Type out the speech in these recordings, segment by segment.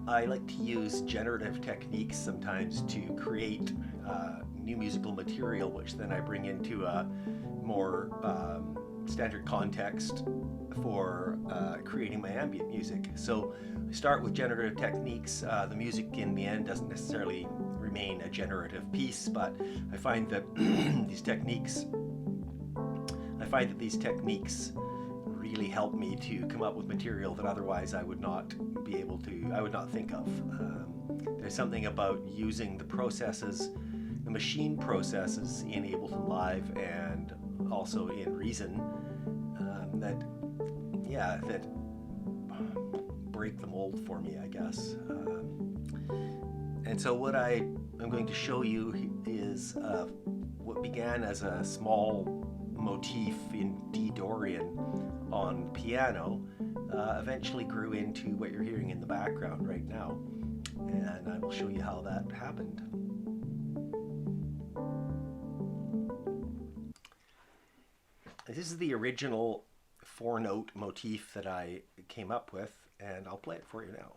I like to use generative techniques sometimes to create new musical material, which then I bring into a more standard context for creating my ambient music. So I start with generative techniques. The music in the end doesn't necessarily remain a generative piece, but I find that these techniques really help me to come up with material that otherwise I would not I would not think of. There's something about using the machine processes in Ableton Live and also in Reason that break the mold for me, I guess. And so what I'm going to show you is what began as a small motif in D Dorian on piano eventually grew into what you're hearing in the background right now. And I will show you how that happened. This is the original 4-note motif that I came up with, and I'll play it for you now.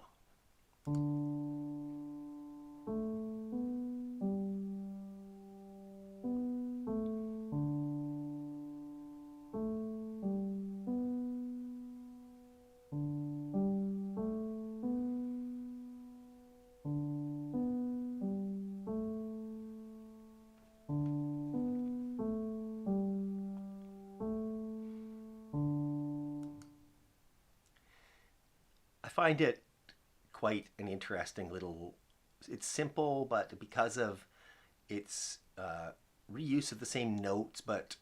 I find it quite an interesting little. It's simple, but because of its reuse of the same notes, but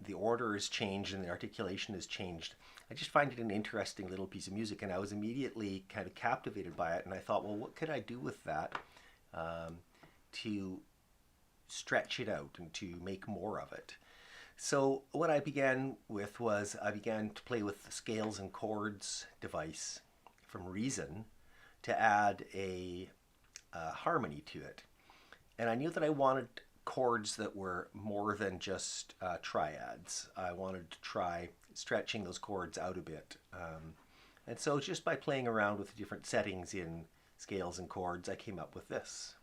the order is changed and the articulation is changed. I just find it an interesting little piece of music, and I was immediately kind of captivated by it. And I thought, well, what could I do with that to stretch it out and to make more of it? So what I began with was I began to play with the scales and chords device from Reason to add a harmony to it. And I knew that I wanted chords that were more than just triads. I wanted to try stretching those chords out a bit. And so just by playing around with the different settings in scales and chords, I came up with this.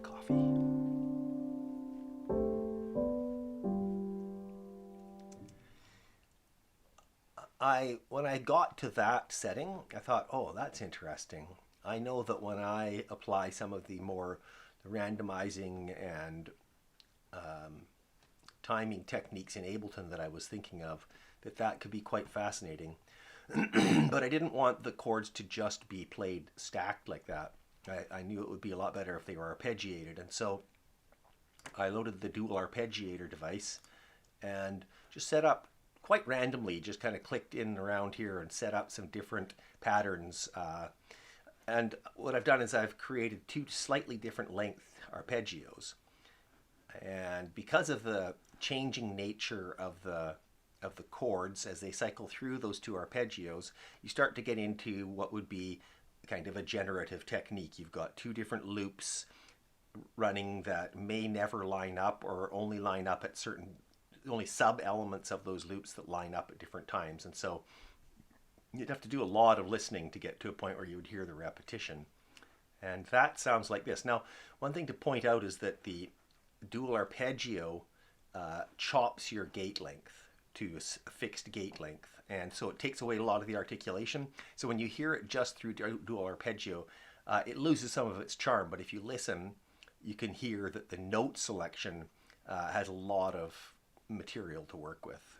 Coffee. When I got to that setting, I thought, oh, that's interesting. I know that when I apply some of the randomizing and timing techniques in Ableton that I was thinking of, that could be quite fascinating. But I didn't want the chords to just be played stacked like that. I knew it would be a lot better if they were arpeggiated, and so I loaded the dual arpeggiator device and just set up quite randomly, just kind of clicked in around here and set up some different patterns. And what I've done is I've created two slightly different length arpeggios. And because of the changing nature of the chords as they cycle through those two arpeggios, you start to get into what would be kind of a generative technique. You've got two different loops running that may never line up or only line up at only sub-elements of those loops that line up at different times. And so you'd have to do a lot of listening to get to a point where you would hear the repetition. And that sounds like this. Now, one thing to point out is that the dual arpeggio chops your gate length to a fixed gate length. And so it takes away a lot of the articulation. So when you hear it just through dual arpeggio, it loses some of its charm. But if you listen, you can hear that the note selection has a lot of material to work with.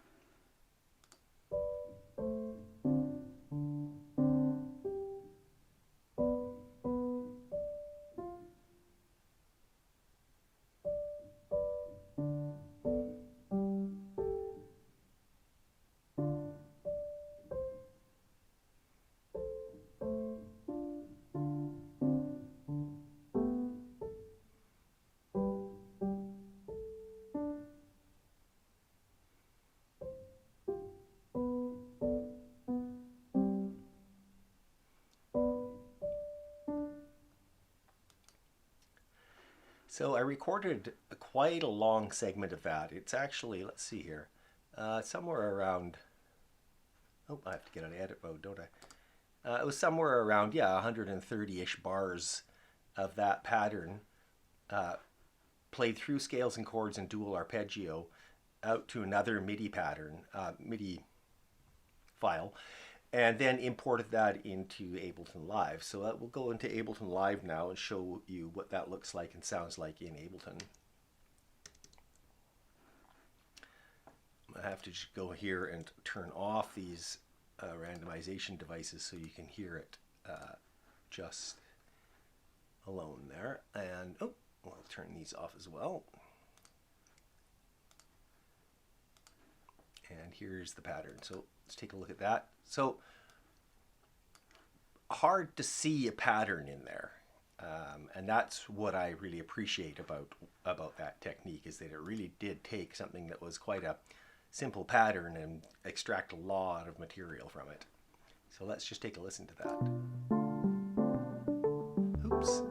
So I recorded quite a long segment of that. It's actually, let's see here, somewhere around, oh, I have to get out of edit mode, don't I? It was somewhere around, yeah, 130-ish bars of that pattern, played through scales and chords and dual arpeggio out to another MIDI pattern, MIDI file, and then imported that into Ableton Live. So we'll go into Ableton Live now and show you what that looks like and sounds like in Ableton. I have to just go here and turn off these randomization devices so you can hear it just alone there. And oh, I'll turn these off as well. And here's the pattern. So let's take a look at that. So hard to see a pattern in there. And that's what I really appreciate about that technique, is that it really did take something that was quite a simple pattern and extract a lot of material from it. So let's just take a listen to that. Oops.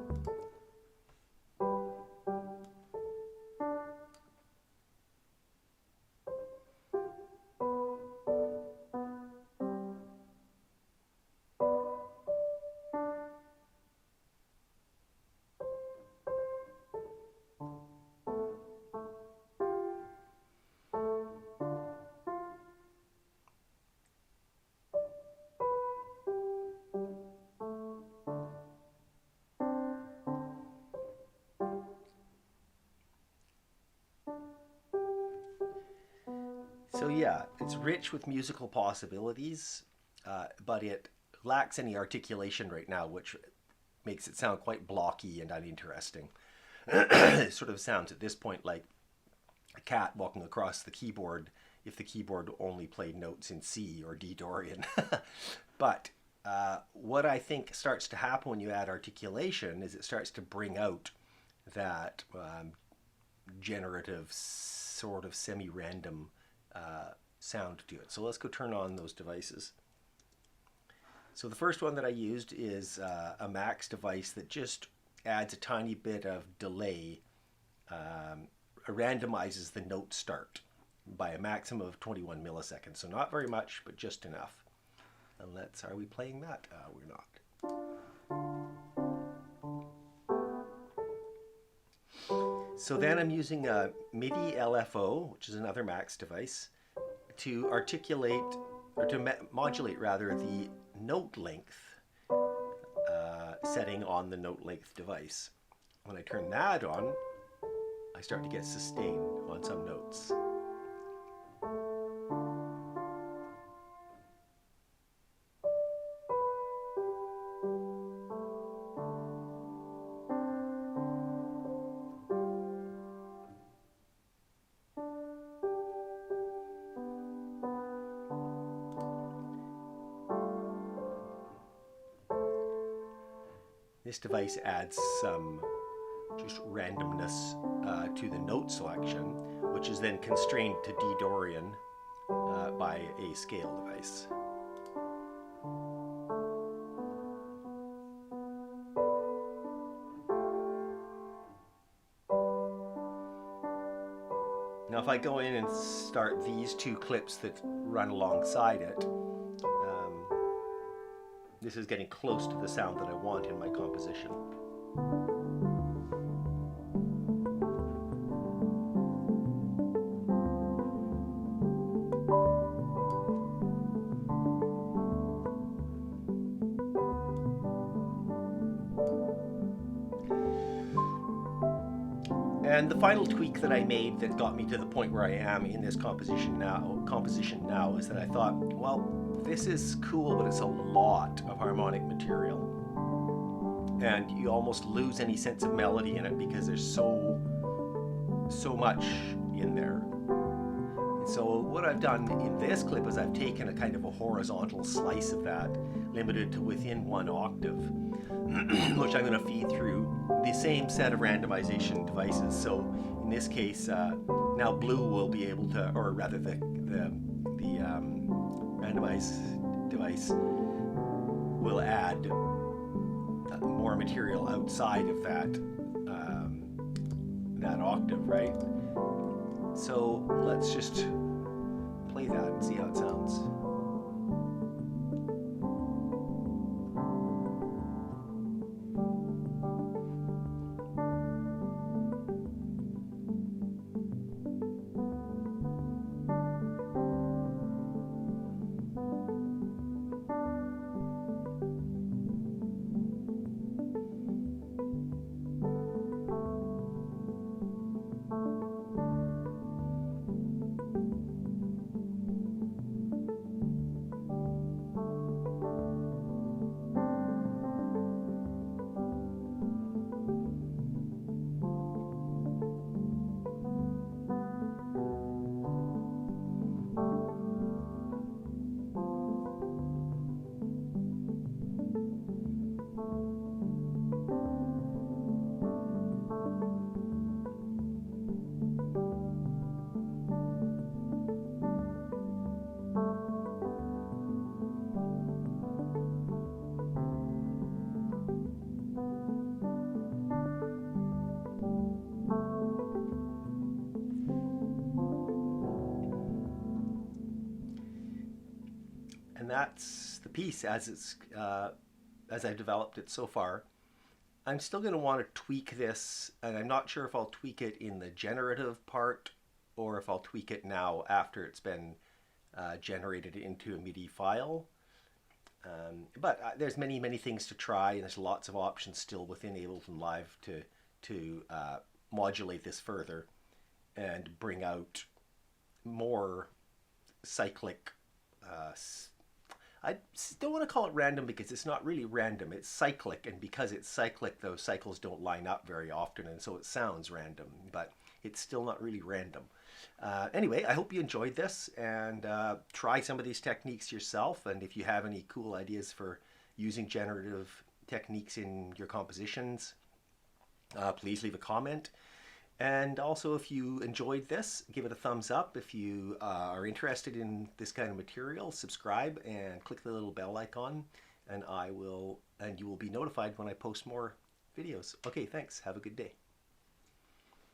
So yeah, it's rich with musical possibilities, but it lacks any articulation right now, which makes it sound quite blocky and uninteresting. It sort of sounds at this point like a cat walking across the keyboard if the keyboard only played notes in C or D Dorian. But what I think starts to happen when you add articulation is it starts to bring out that generative, sort of semi-random sound to it. So let's go turn on those devices. So the first one that I used is a Max device that just adds a tiny bit of delay, randomizes the note start by a maximum of 21 milliseconds. So not very much, but just enough. And are we playing that? We're not. So then I'm using a Midi LFO, which is another Max device, to articulate, or to modulate rather, the note length setting on the note length device. When I turn that on, I start to get sustain on some notes. This device adds some just randomness to the note selection, which is then constrained to D Dorian by a scale device. Now if I go in and start these two clips that run alongside it, this is getting close to the sound that I want in my composition. And the final tweak that I made that got me to the point where I am in this composition now is that I thought, well, this is cool, but it's a lot of harmonic material. And you almost lose any sense of melody in it because there's so much in there. And so what I've done in this clip is I've taken a kind of a horizontal slice of that, limited to within 1 octave, which I'm going to feed through the same set of randomization devices. So in this case, now Blue will be able to, or rather the randomize device will add more material outside of that that octave, right? So let's just play that and see how it sounds. And that's the piece as I've developed it so far. I'm still going to want to tweak this, and I'm not sure if I'll tweak it in the generative part or if I'll tweak it now after it's been generated into a MIDI file. But there's many things to try, and there's lots of options still within Ableton Live to modulate this further and bring out more cyclic. I don't want to call it random because it's not really random. It's cyclic, and because it's cyclic, those cycles don't line up very often, and so it sounds random, but it's still not really random. Anyway, I hope you enjoyed this, and try some of these techniques yourself, and if you have any cool ideas for using generative techniques in your compositions, please leave a comment. And also, if you enjoyed this, give it a thumbs up. If you are interested in this kind of material, subscribe and click the little bell icon, and you will be notified when I post more videos. Okay, thanks. Have a good day.